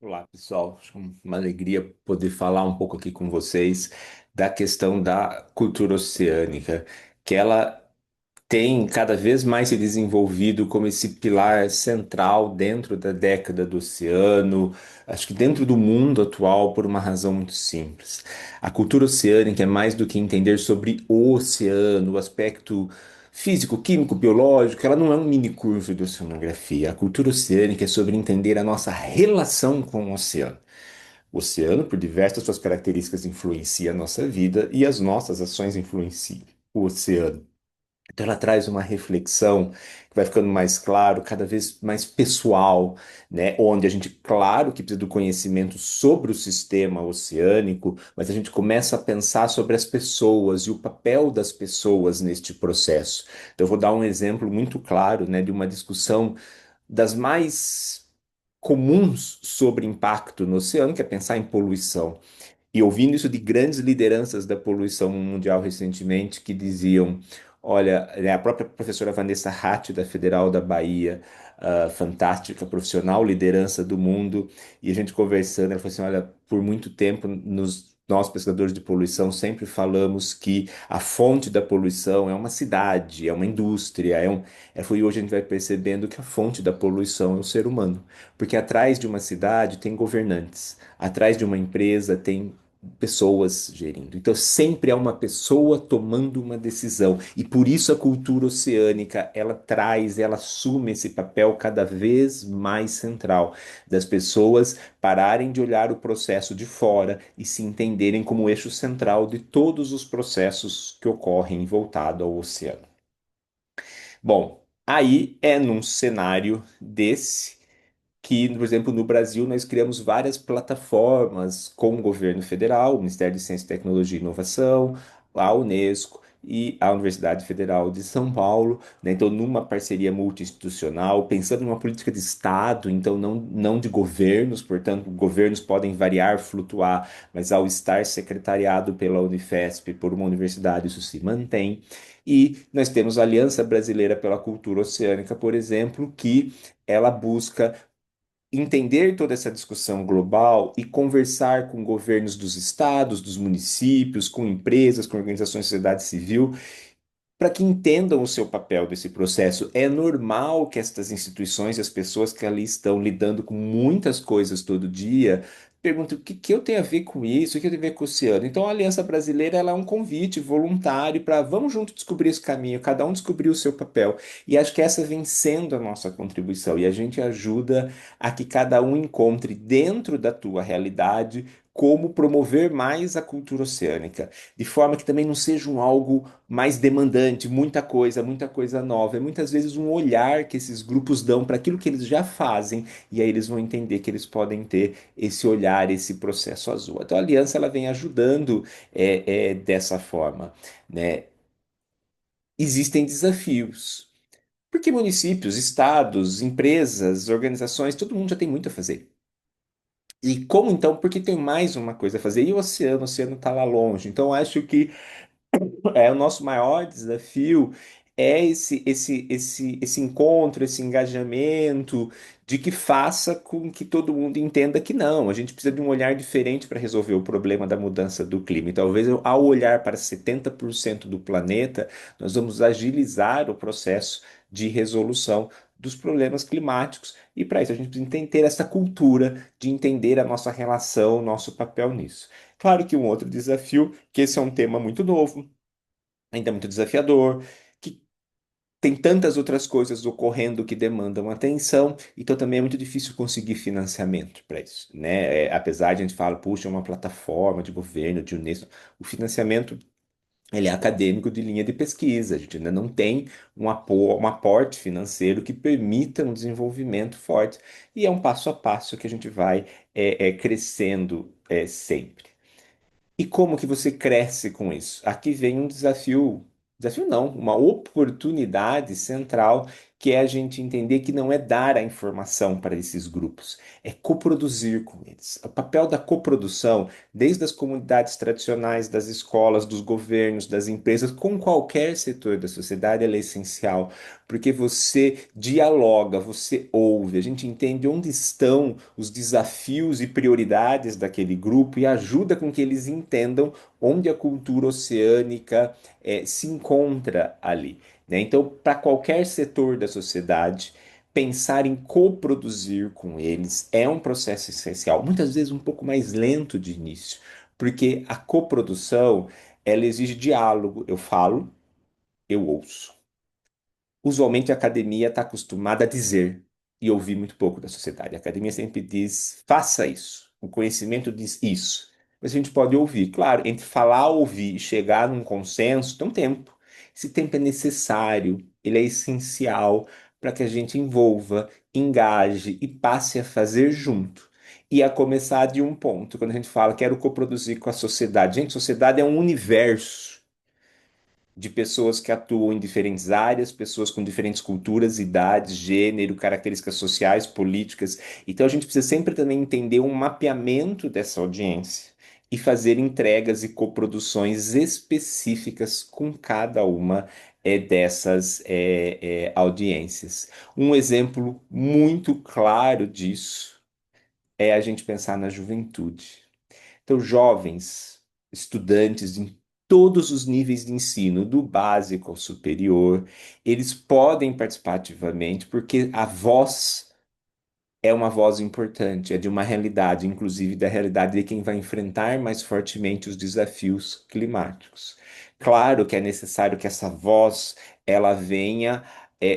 Olá, pessoal. Acho uma alegria poder falar um pouco aqui com vocês da questão da cultura oceânica, que ela tem cada vez mais se desenvolvido como esse pilar central dentro da década do oceano, acho que dentro do mundo atual, por uma razão muito simples. A cultura oceânica é mais do que entender sobre o oceano, o aspecto físico, químico, biológico, ela não é um mini curso de oceanografia. A cultura oceânica é sobre entender a nossa relação com o oceano. O oceano, por diversas suas características, influencia a nossa vida e as nossas ações influenciam o oceano. Então ela traz uma reflexão que vai ficando mais claro, cada vez mais pessoal, né? Onde a gente, claro que precisa do conhecimento sobre o sistema oceânico, mas a gente começa a pensar sobre as pessoas e o papel das pessoas neste processo. Então eu vou dar um exemplo muito claro, né, de uma discussão das mais comuns sobre impacto no oceano, que é pensar em poluição. E ouvindo isso de grandes lideranças da poluição mundial recentemente, que diziam: olha, né, a própria professora Vanessa Ratti, da Federal da Bahia, fantástica profissional, liderança do mundo, e a gente conversando, ela falou assim: olha, por muito tempo, nós pesquisadores de poluição sempre falamos que a fonte da poluição é uma cidade, é uma indústria, foi hoje a gente vai percebendo que a fonte da poluição é o ser humano, porque atrás de uma cidade tem governantes, atrás de uma empresa tem pessoas gerindo. Então sempre há uma pessoa tomando uma decisão e por isso a cultura oceânica ela assume esse papel cada vez mais central das pessoas pararem de olhar o processo de fora e se entenderem como eixo central de todos os processos que ocorrem voltado ao oceano. Bom, aí é num cenário desse que, por exemplo, no Brasil nós criamos várias plataformas com o governo federal, o Ministério de Ciência, Tecnologia e Inovação, a Unesco e a Universidade Federal de São Paulo, né? Então, numa parceria multi-institucional, pensando numa política de Estado, então não de governos, portanto, governos podem variar, flutuar, mas ao estar secretariado pela Unifesp, por uma universidade, isso se mantém. E nós temos a Aliança Brasileira pela Cultura Oceânica, por exemplo, que ela busca entender toda essa discussão global e conversar com governos dos estados, dos municípios, com empresas, com organizações de sociedade civil, para que entendam o seu papel desse processo. É normal que estas instituições e as pessoas que ali estão lidando com muitas coisas todo dia perguntem o que eu tenho a ver com isso, o que eu tenho a ver com o oceano. Então, a Aliança Brasileira ela é um convite voluntário para vamos junto descobrir esse caminho, cada um descobrir o seu papel. E acho que essa vem sendo a nossa contribuição. E a gente ajuda a que cada um encontre dentro da tua realidade como promover mais a cultura oceânica, de forma que também não seja um algo mais demandante, muita coisa nova. É muitas vezes um olhar que esses grupos dão para aquilo que eles já fazem, e aí eles vão entender que eles podem ter esse olhar, esse processo azul. Então a aliança ela vem ajudando dessa forma, né? Existem desafios, porque municípios, estados, empresas, organizações, todo mundo já tem muito a fazer. E como então? Porque tem mais uma coisa a fazer. E o oceano está lá longe. Então, acho que o nosso maior desafio é esse encontro, esse engajamento, de que faça com que todo mundo entenda que não, a gente precisa de um olhar diferente para resolver o problema da mudança do clima. E talvez ao olhar para 70% do planeta, nós vamos agilizar o processo de resolução dos problemas climáticos. E para isso a gente precisa ter essa cultura de entender a nossa relação, o nosso papel nisso. Claro que um outro desafio, que esse é um tema muito novo, ainda muito desafiador, que tem tantas outras coisas ocorrendo que demandam atenção, então também é muito difícil conseguir financiamento para isso, né? Apesar de a gente falar, puxa, é uma plataforma de governo, de Unesco, o financiamento ele é acadêmico de linha de pesquisa, a gente ainda não tem um aporte financeiro que permita um desenvolvimento forte, e é um passo a passo que a gente vai crescendo sempre. E como que você cresce com isso? Aqui vem um desafio, desafio não, uma oportunidade central, que é a gente entender que não é dar a informação para esses grupos, é coproduzir com eles. O papel da coprodução, desde as comunidades tradicionais, das escolas, dos governos, das empresas, com qualquer setor da sociedade, ela é essencial, porque você dialoga, você ouve, a gente entende onde estão os desafios e prioridades daquele grupo e ajuda com que eles entendam onde a cultura oceânica se encontra ali, né? Então, para qualquer setor da sociedade, pensar em coproduzir com eles é um processo essencial, muitas vezes um pouco mais lento de início, porque a coprodução, ela exige diálogo. Eu falo, eu ouço. Usualmente a academia está acostumada a dizer e ouvir muito pouco da sociedade. A academia sempre diz, faça isso. O conhecimento diz isso. Mas a gente pode ouvir. Claro, entre falar, ouvir e chegar num consenso, tem um tempo. Esse tempo é necessário, ele é essencial para que a gente envolva, engaje e passe a fazer junto. E a começar de um ponto, quando a gente fala quero coproduzir com a sociedade. Gente, sociedade é um universo de pessoas que atuam em diferentes áreas, pessoas com diferentes culturas, idades, gênero, características sociais, políticas. Então a gente precisa sempre também entender um mapeamento dessa audiência e fazer entregas e coproduções específicas com cada uma dessas audiências. Um exemplo muito claro disso é a gente pensar na juventude. Então, jovens, estudantes em todos os níveis de ensino, do básico ao superior, eles podem participar ativamente porque a voz é uma voz importante, é de uma realidade, inclusive da realidade de quem vai enfrentar mais fortemente os desafios climáticos. Claro que é necessário que essa voz ela venha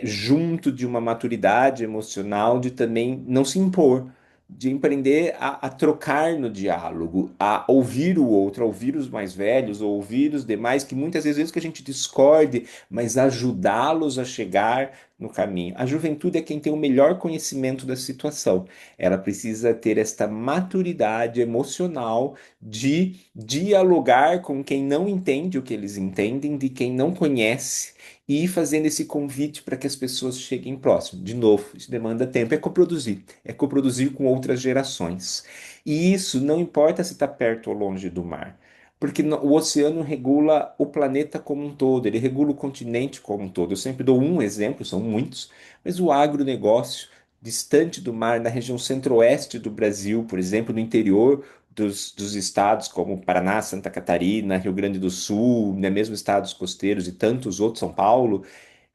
junto de uma maturidade emocional de também não se impor, de empreender a trocar no diálogo, a ouvir o outro, a ouvir os mais velhos, a ouvir os demais, que muitas vezes que a gente discorde, mas ajudá-los a chegar no caminho. A juventude é quem tem o melhor conhecimento da situação. Ela precisa ter esta maturidade emocional de dialogar com quem não entende o que eles entendem, de quem não conhece, e ir fazendo esse convite para que as pessoas cheguem próximo. De novo, isso demanda tempo, é coproduzir com outras gerações. E isso não importa se está perto ou longe do mar. Porque o oceano regula o planeta como um todo, ele regula o continente como um todo. Eu sempre dou um exemplo, são muitos, mas o agronegócio, distante do mar, na região centro-oeste do Brasil, por exemplo, no interior dos estados como Paraná, Santa Catarina, Rio Grande do Sul, né, mesmo estados costeiros e tantos outros, São Paulo,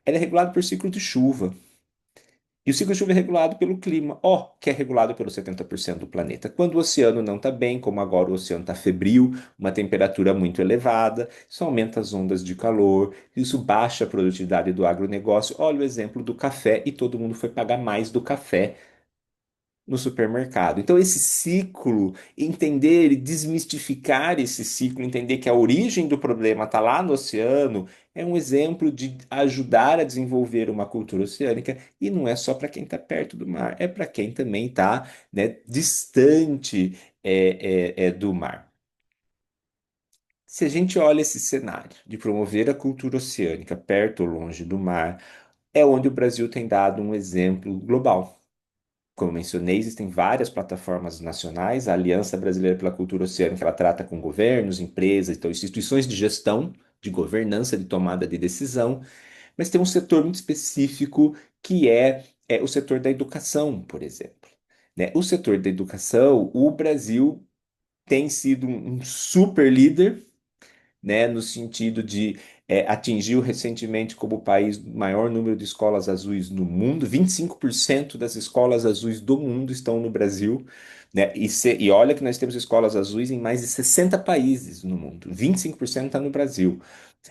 ela é regulado por ciclo de chuva. E o ciclo de chuva é regulado pelo clima, ó, que é regulado pelo 70% do planeta. Quando o oceano não está bem, como agora o oceano está febril, uma temperatura muito elevada, isso aumenta as ondas de calor, isso baixa a produtividade do agronegócio. Olha o exemplo do café, e todo mundo foi pagar mais do café no supermercado. Então, esse ciclo, entender e desmistificar esse ciclo, entender que a origem do problema está lá no oceano, é um exemplo de ajudar a desenvolver uma cultura oceânica, e não é só para quem está perto do mar, é para quem também está, né, distante do mar. Se a gente olha esse cenário de promover a cultura oceânica perto ou longe do mar, é onde o Brasil tem dado um exemplo global. Como mencionei, existem várias plataformas nacionais. A Aliança Brasileira pela Cultura Oceânica, ela trata com governos, empresas, então, instituições de gestão, de governança, de tomada de decisão, mas tem um setor muito específico que é o setor da educação, por exemplo. Né? O setor da educação, o Brasil tem sido um super líder, né, no sentido de atingiu recentemente como o país o maior número de escolas azuis no mundo. 25% das escolas azuis do mundo estão no Brasil, né? E olha que nós temos escolas azuis em mais de 60 países no mundo. 25% está no Brasil.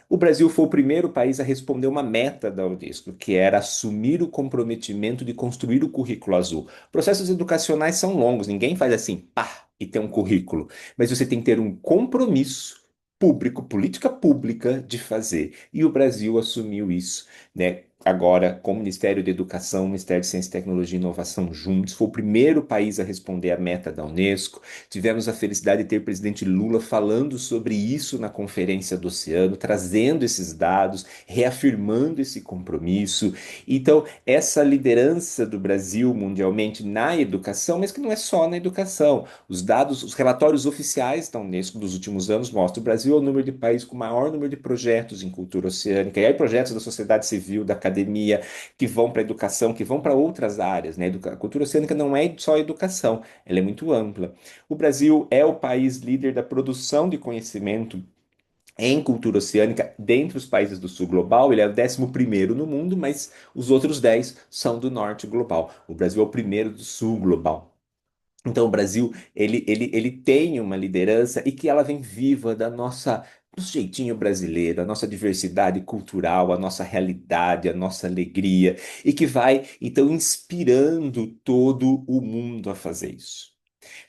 O Brasil foi o primeiro país a responder uma meta da Unesco, que era assumir o comprometimento de construir o currículo azul. Processos educacionais são longos, ninguém faz assim, pá, e tem um currículo. Mas você tem que ter um compromisso público, política pública de fazer. E o Brasil assumiu isso, né? agora com o Ministério da Educação, o Ministério de Ciência, Tecnologia e Inovação juntos. Foi o primeiro país a responder à meta da Unesco. Tivemos a felicidade de ter o presidente Lula falando sobre isso na Conferência do Oceano, trazendo esses dados, reafirmando esse compromisso. Então, essa liderança do Brasil mundialmente na educação, mas que não é só na educação. Os dados, os relatórios oficiais da Unesco dos últimos anos mostram que o Brasil é o número de país com o maior número de projetos em cultura oceânica, e aí projetos da sociedade civil, da academia, que vão para a educação, que vão para outras áreas, né? A cultura oceânica não é só educação, ela é muito ampla. O Brasil é o país líder da produção de conhecimento em cultura oceânica dentre os países do sul global. Ele é o 11º no mundo, mas os outros 10 são do norte global. O Brasil é o primeiro do sul global. Então, o Brasil, ele tem uma liderança e que ela vem viva do jeitinho brasileiro, da nossa diversidade cultural, a nossa realidade, a nossa alegria, e que vai, então, inspirando todo o mundo a fazer isso.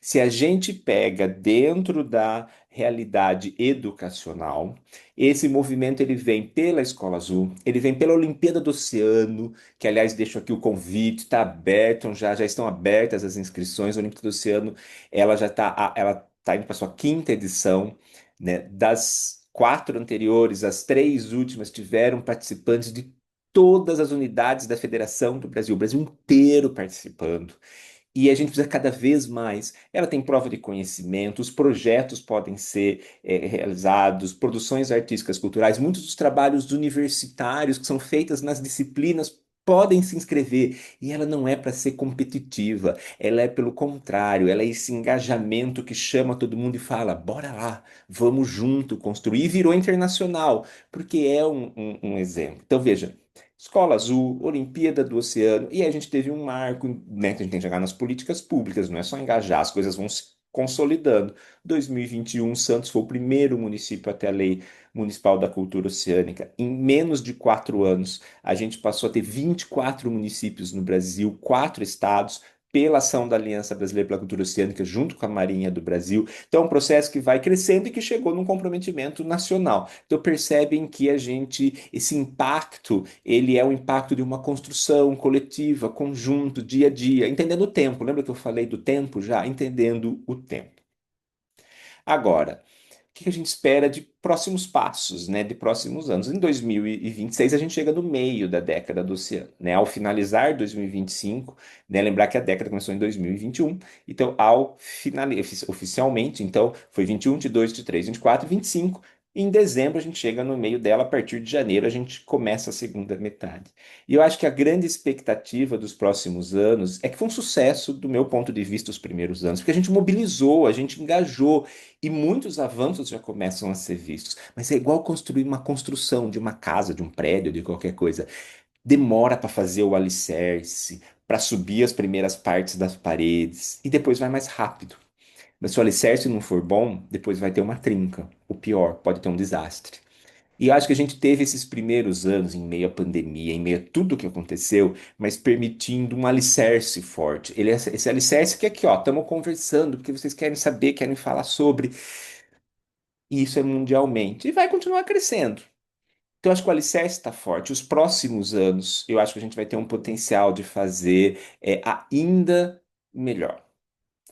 Se a gente pega dentro da realidade educacional, esse movimento ele vem pela Escola Azul, ele vem pela Olimpíada do Oceano, que aliás deixo aqui o convite, está aberto, já estão abertas as inscrições. A Olimpíada do Oceano, ela tá indo para sua quinta edição, né? Das quatro anteriores, as três últimas tiveram participantes de todas as unidades da Federação do Brasil, o Brasil inteiro participando. E a gente precisa cada vez mais. Ela tem prova de conhecimento, os projetos podem ser realizados, produções artísticas, culturais, muitos dos trabalhos universitários que são feitos nas disciplinas podem se inscrever. E ela não é para ser competitiva, ela é pelo contrário, ela é esse engajamento que chama todo mundo e fala: bora lá, vamos junto construir. E virou internacional, porque é um exemplo. Então, veja. Escola Azul, Olimpíada do Oceano, e aí a gente teve um marco, né, que a gente tem que chegar nas políticas públicas, não é só engajar, as coisas vão se consolidando. 2021, Santos foi o primeiro município a ter a lei municipal da cultura oceânica. Em menos de 4 anos, a gente passou a ter 24 municípios no Brasil, quatro estados, pela ação da Aliança Brasileira pela Cultura Oceânica, junto com a Marinha do Brasil. Então, é um processo que vai crescendo e que chegou num comprometimento nacional. Então, percebem que esse impacto, ele é o impacto de uma construção coletiva, conjunto, dia a dia, entendendo o tempo. Lembra que eu falei do tempo já? Entendendo o tempo. Agora, o que a gente espera de próximos passos, né, de próximos anos? Em 2026, a gente chega no meio da década do oceano, né? Ao finalizar 2025, né, lembrar que a década começou em 2021, então, ao finalizar oficialmente, então, foi 21, 22, 23, 24, 25. Em dezembro, a gente chega no meio dela, a partir de janeiro, a gente começa a segunda metade. E eu acho que a grande expectativa dos próximos anos é que foi um sucesso, do meu ponto de vista, os primeiros anos, porque a gente mobilizou, a gente engajou, e muitos avanços já começam a ser vistos. Mas é igual construir uma construção de uma casa, de um prédio, de qualquer coisa. Demora para fazer o alicerce, para subir as primeiras partes das paredes, e depois vai mais rápido. Mas se o alicerce não for bom, depois vai ter uma trinca. O pior, pode ter um desastre. E eu acho que a gente teve esses primeiros anos em meio à pandemia, em meio a tudo que aconteceu, mas permitindo um alicerce forte. Esse alicerce que é aqui, ó, estamos conversando, porque vocês querem saber, querem falar sobre. E isso é mundialmente. E vai continuar crescendo. Então, eu acho que o alicerce está forte. Os próximos anos, eu acho que a gente vai ter um potencial de fazer ainda melhor.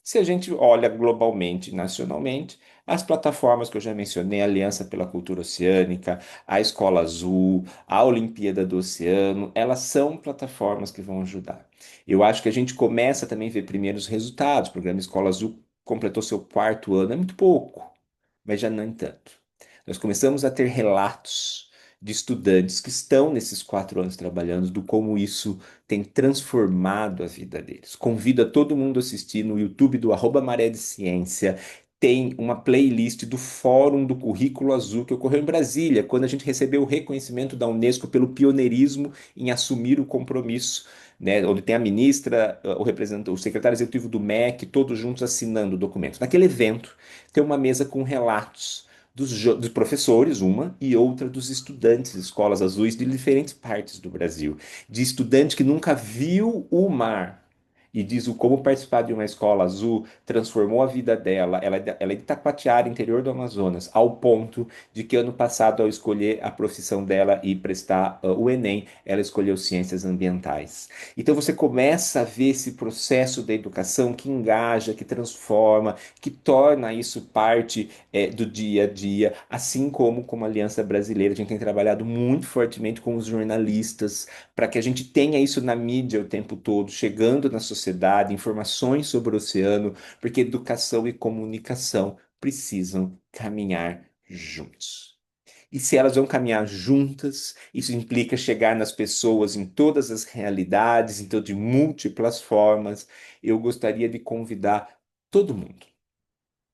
Se a gente olha globalmente, nacionalmente, as plataformas que eu já mencionei, a Aliança pela Cultura Oceânica, a Escola Azul, a Olimpíada do Oceano, elas são plataformas que vão ajudar. Eu acho que a gente começa também a ver primeiros resultados. O programa Escola Azul completou seu quarto ano, é muito pouco, mas já não tanto. Nós começamos a ter relatos de estudantes que estão nesses 4 anos trabalhando, do como isso tem transformado a vida deles. Convido a todo mundo a assistir no YouTube do Maré de Ciência. Tem uma playlist do Fórum do Currículo Azul que ocorreu em Brasília, quando a gente recebeu o reconhecimento da Unesco pelo pioneirismo em assumir o compromisso, né, onde tem a ministra, o representante, o secretário executivo do MEC, todos juntos assinando o documento. Naquele evento, tem uma mesa com relatos dos professores, uma, e outra dos estudantes de escolas azuis de diferentes partes do Brasil, de estudante que nunca viu o mar. e diz o como participar de uma escola azul transformou a vida dela. Ela é de Itacoatiara, interior do Amazonas, ao ponto de que ano passado, ao escolher a profissão dela e prestar o Enem, ela escolheu ciências ambientais. Então você começa a ver esse processo da educação que engaja, que transforma, que torna isso parte do dia a dia, assim como a Aliança Brasileira, a gente tem trabalhado muito fortemente com os jornalistas para que a gente tenha isso na mídia o tempo todo, chegando na sociedade, informações sobre o oceano, porque educação e comunicação precisam caminhar juntos. E se elas vão caminhar juntas, isso implica chegar nas pessoas em todas as realidades, então de múltiplas formas. Eu gostaria de convidar todo mundo.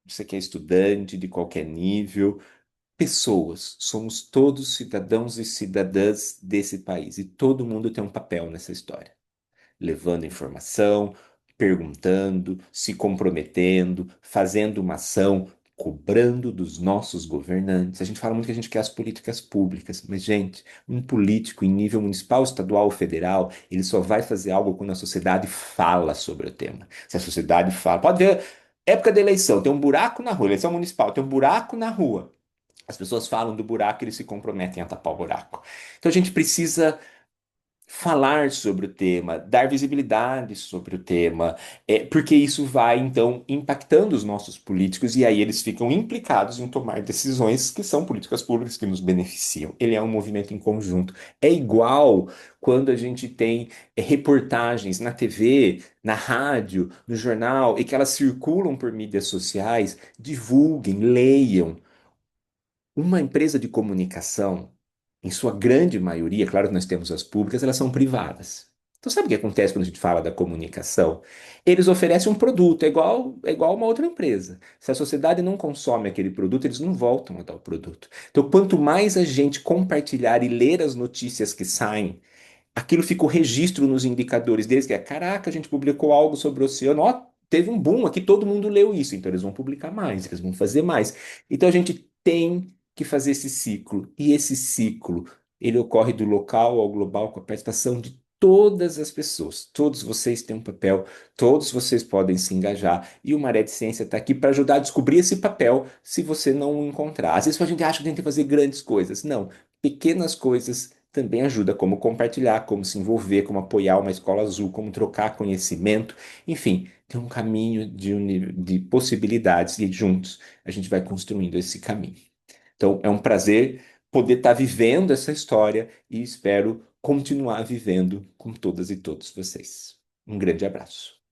Você que é estudante de qualquer nível, pessoas, somos todos cidadãos e cidadãs desse país e todo mundo tem um papel nessa história, levando informação, perguntando, se comprometendo, fazendo uma ação, cobrando dos nossos governantes. A gente fala muito que a gente quer as políticas públicas, mas, gente, um político em nível municipal, estadual ou federal, ele só vai fazer algo quando a sociedade fala sobre o tema. Se a sociedade fala, pode ver, época da eleição, tem um buraco na rua, eleição municipal, tem um buraco na rua. As pessoas falam do buraco e eles se comprometem a tapar o buraco. Então a gente precisa falar sobre o tema, dar visibilidade sobre o tema, porque isso vai então impactando os nossos políticos e aí eles ficam implicados em tomar decisões que são políticas públicas que nos beneficiam. Ele é um movimento em conjunto. É igual quando a gente tem reportagens na TV, na rádio, no jornal e que elas circulam por mídias sociais, divulguem, leiam. Uma empresa de comunicação, em sua grande maioria, claro que nós temos as públicas, elas são privadas. Então, sabe o que acontece quando a gente fala da comunicação? Eles oferecem um produto, é igual uma outra empresa. Se a sociedade não consome aquele produto, eles não voltam a dar o produto. Então, quanto mais a gente compartilhar e ler as notícias que saem, aquilo fica o registro nos indicadores deles, que é, caraca, a gente publicou algo sobre o oceano, ó, teve um boom aqui, todo mundo leu isso, então eles vão publicar mais, eles vão fazer mais. Então a gente tem que fazer esse ciclo, e esse ciclo, ele ocorre do local ao global com a participação de todas as pessoas. Todos vocês têm um papel, todos vocês podem se engajar, e o Maré de Ciência está aqui para ajudar a descobrir esse papel, se você não o encontrar. Às vezes a gente acha que tem que fazer grandes coisas. Não, pequenas coisas também ajuda, como compartilhar, como se envolver, como apoiar uma escola azul, como trocar conhecimento, enfim, tem um caminho de possibilidades e juntos a gente vai construindo esse caminho. Então, é um prazer poder estar vivendo essa história e espero continuar vivendo com todas e todos vocês. Um grande abraço.